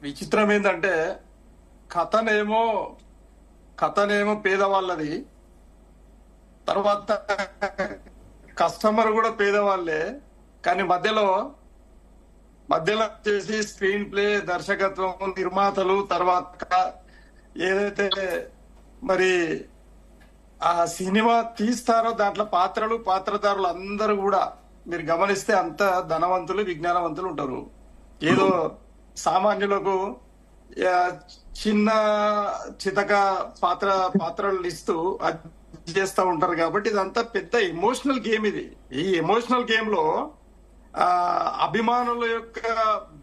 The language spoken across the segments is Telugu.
విచిత్రం ఏంటంటే కథనేమో కథనేమో పేదవాళ్ళది, తర్వాత కస్టమర్ కూడా పేదవాళ్ళే. కానీ మధ్యలో వచ్చేసి స్క్రీన్ ప్లే, దర్శకత్వం, నిర్మాతలు, తర్వాత ఏదైతే మరి ఆ సినిమా తీస్తారో దాంట్లో పాత్రదారులు అందరూ కూడా మీరు గమనిస్తే అంత ధనవంతులు, విజ్ఞానవంతులు ఉంటారు. ఏదో సామాన్యులకు చిన్న చితక పాత్రలు ఇస్తూ చేస్తూ ఉంటారు. కాబట్టి ఇదంతా పెద్ద ఎమోషనల్ గేమ్. ఈ ఎమోషనల్ గేమ్ లో అభిమానుల యొక్క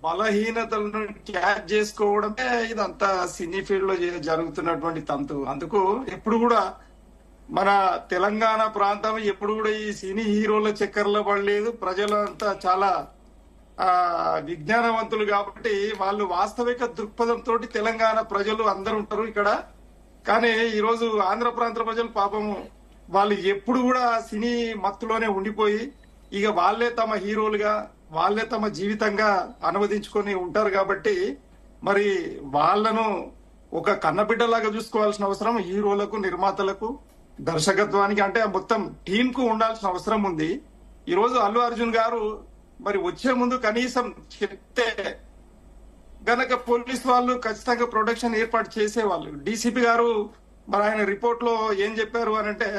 బలహీనతలను క్యాచ్ చేసుకోవడమే ఇదంతా సినీ ఫీల్డ్ లో జరుగుతున్నటువంటి తంతు. అందుకు ఎప్పుడు కూడా మన తెలంగాణ ప్రాంతం ఎప్పుడు కూడా ఈ సినీ హీరోల చక్కర్లో పడలేదు. ప్రజలంతా చాలా విజ్ఞానవంతులు కాబట్టి వాళ్ళు వాస్తవిక దృక్పథంతో తెలంగాణ ప్రజలు అందరూ ఉంటారు ఇక్కడ. కానీ ఈరోజు ఆంధ్ర ప్రాంత ప్రజలు పాపము వాళ్ళు ఎప్పుడు కూడా సినీ మత్తులోనే ఉండిపోయి ఇక వాళ్ళే తమ హీరోలుగా, వాళ్ళే తమ జీవితంగా అనువదించుకొని ఉంటారు. కాబట్టి మరి వాళ్ళను ఒక కన్నబిడ్డలాగా చూసుకోవాల్సిన అవసరం హీరోలకు, నిర్మాతలకు, దర్శకత్వానికి అంటే మొత్తం టీం కు ఉండాల్సిన అవసరం ఉంది. ఈ రోజు అల్లు అర్జున్ గారు మరి వచ్చే ముందు కనీసం చెప్తే గనక పోలీస్ వాళ్ళు ఖచ్చితంగా ప్రొటెక్షన్ ఏర్పాటు చేసేవాళ్ళు. డీసీపీ గారు మరి ఆయన రిపోర్ట్ లో ఏం చెప్పారు అని అంటే,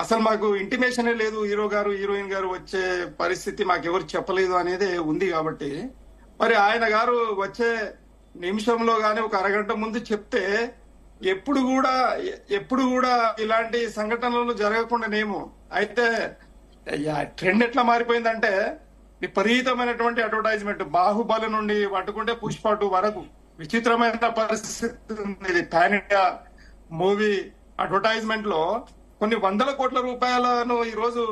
అసలు మాకు ఇంటిమేషనే లేదు, హీరో గారు హీరోయిన్ గారు వచ్చే పరిస్థితి మాకెవరు చెప్పలేదు అనేది ఉంది. కాబట్టి మరి ఆయన గారు వచ్చే నిమిషంలో గానీ ఒక అరగంట ముందు చెప్తే ఎప్పుడు కూడా ఇలాంటి సంఘటనలు జరగకుండానేమో. అయితే ట్రెండ్ ఎట్లా మారిపోయిందంటే విపరీతమైనటువంటి అడ్వర్టైజ్మెంట్, బాహుబలి నుండి పట్టుకుంటే పుష్ప 2 వరకు విచిత్రమైన పరిస్థితి ఉంది. పాన్ ఇండియా మూవీ అడ్వర్టైజ్మెంట్ లో కొన్ని వందల కోట్ల రూపాయలను ఈ రోజు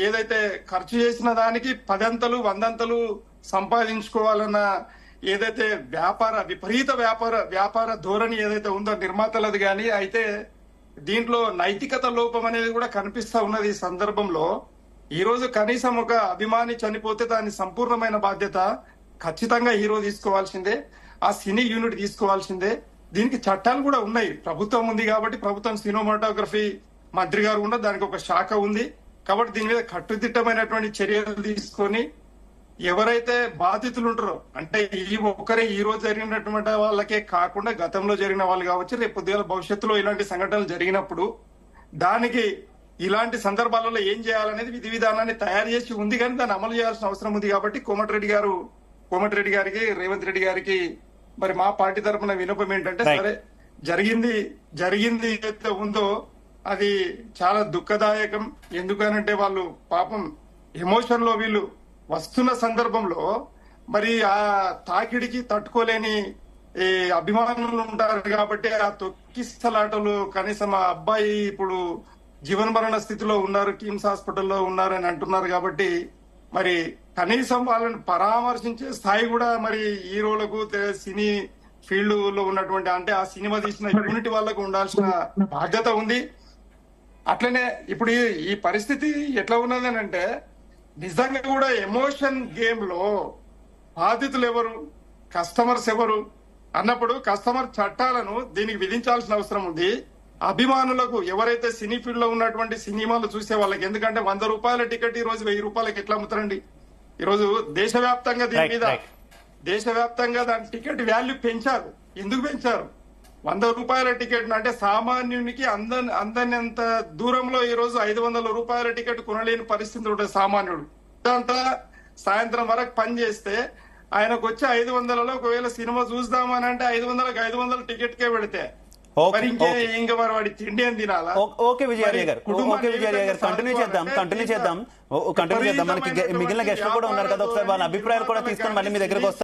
ఏదైతే ఖర్చు చేసిన దానికి 10 అంతలు 100 అంతలు సంపాదించుకోవాలన్న ఏదైతే విపరీత వ్యాపార ధోరణి ఏదైతే ఉందో నిర్మాతలది కానీ, అయితే దీంట్లో నైతికత లోపం అనేది కూడా కనిపిస్తా ఉన్నది. ఈ సందర్భంలో ఈ రోజు కనీసం ఒక అభిమాని చనిపోతే దాని సంపూర్ణమైన బాధ్యత ఖచ్చితంగా హీరో తీసుకోవాల్సిందే, ఆ సినీ యూనిట్ తీసుకోవాల్సిందే. దీనికి చట్టాలు కూడా ఉన్నాయి, ప్రభుత్వం ఉంది కాబట్టి ప్రభుత్వం సినిమాటోగ్రఫీ మంత్రి గారు ఉన్న దానికి ఒక శాఖ ఉంది. కాబట్టి దీని మీద కట్టుదిట్టమైనటువంటి చర్యలు తీసుకొని ఎవరైతే బాధితులు ఉంటారో, అంటే ఈ రోజు జరిగినటువంటి వాళ్ళకే కాకుండా గతంలో జరిగిన వాళ్ళు కావచ్చు, రేపు పొద్దుగాల భవిష్యత్తులో ఇలాంటి సంఘటనలు జరిగినప్పుడు దానికి ఇలాంటి సందర్భాలలో ఏం చేయాలనేది విధి విధానాన్ని తయారు చేసి ఉంది, కానీ దాన్ని అమలు చేయాల్సిన అవసరం ఉంది. కాబట్టి కోమటిరెడ్డి గారికి, రేవంత్ రెడ్డి గారికి మరి మా పార్టీ తరఫున వినపం ఏంటంటే, సరే జరిగింది ఏదైతే ఉందో అది చాలా దుఃఖదాయకం. ఎందుకనంటే వాళ్ళు పాపం ఎమోషన్ లో వీళ్ళు వస్తున్న సందర్భంలో మరి ఆ తాకిడికి తట్టుకోలేని అభిమానులు ఉంటారు. కాబట్టి ఆ తొక్కిస్తలాటలు కనీసం ఆ అబ్బాయి ఇప్పుడు జీవన్మరణ స్థితిలో ఉన్నారు, కిమ్స్ హాస్పిటల్లో ఉన్నారు అని అంటున్నారు. కాబట్టి మరి కనీసం వాళ్ళని పరామర్శించే స్థాయి కూడా మరి హీరోలకు, సినీ ఫీల్డ్ లో ఉన్నటువంటి అంటే ఆ సినిమా తీసిన యూనిట్ వాళ్ళకు ఉండాల్సిన బాధ్యత ఉంది. అట్లనే ఇప్పుడు ఈ పరిస్థితి ఎట్లా ఉన్నదని అంటే, నిజంగా కూడా ఎమోషన్ గేమ్ లో బాధితులు ఎవరు, కస్టమర్స్ ఎవరు అన్నప్పుడు కస్టమర్ చట్టాలను దీనికి విధించాల్సిన అవసరం ఉంది. అభిమానులకు ఎవరైతే సినీ ఫీల్డ్ లో ఉన్నటువంటి సినిమాలు చూసే వాళ్ళకి, ఎందుకంటే 100 రూపాయల టికెట్ ఈ రోజు 1000 రూపాయలకి ఎట్లా అమ్ముతారండి? ఈ రోజు దేశవ్యాప్తంగా దీని మీద దాని టికెట్ వాల్యూ పెంచారు. ఎందుకు పెంచారు? 100 రూపాయల టికెట్ అంటే సామాన్యునికి అందనంత దూరంలో ఈ రోజు 500 రూపాయల టికెట్ కొనలేని పరిస్థితి ఉంటుంది సామాన్యుడు. అంతా సాయంత్రం వరకు పని చేస్తే ఆయనకు వచ్చే 500లో ఒకవేళ సినిమా చూద్దామని అంటే 500 టికెట్ కే పెడితే ఇంకా మరి వాడి తిండి ఏం తినాలా? ఓకే విజయార్య గారు, కంటిన్యూ చేద్దాం. మనకి మిగిలిన గెస్ట్లు కూడా ఉన్నారు కదా, ఒకసారి వాళ్ళ అభిప్రాయాలు కూడా తీసుకొని మళ్ళీ మీ దగ్గరకు వస్తాం.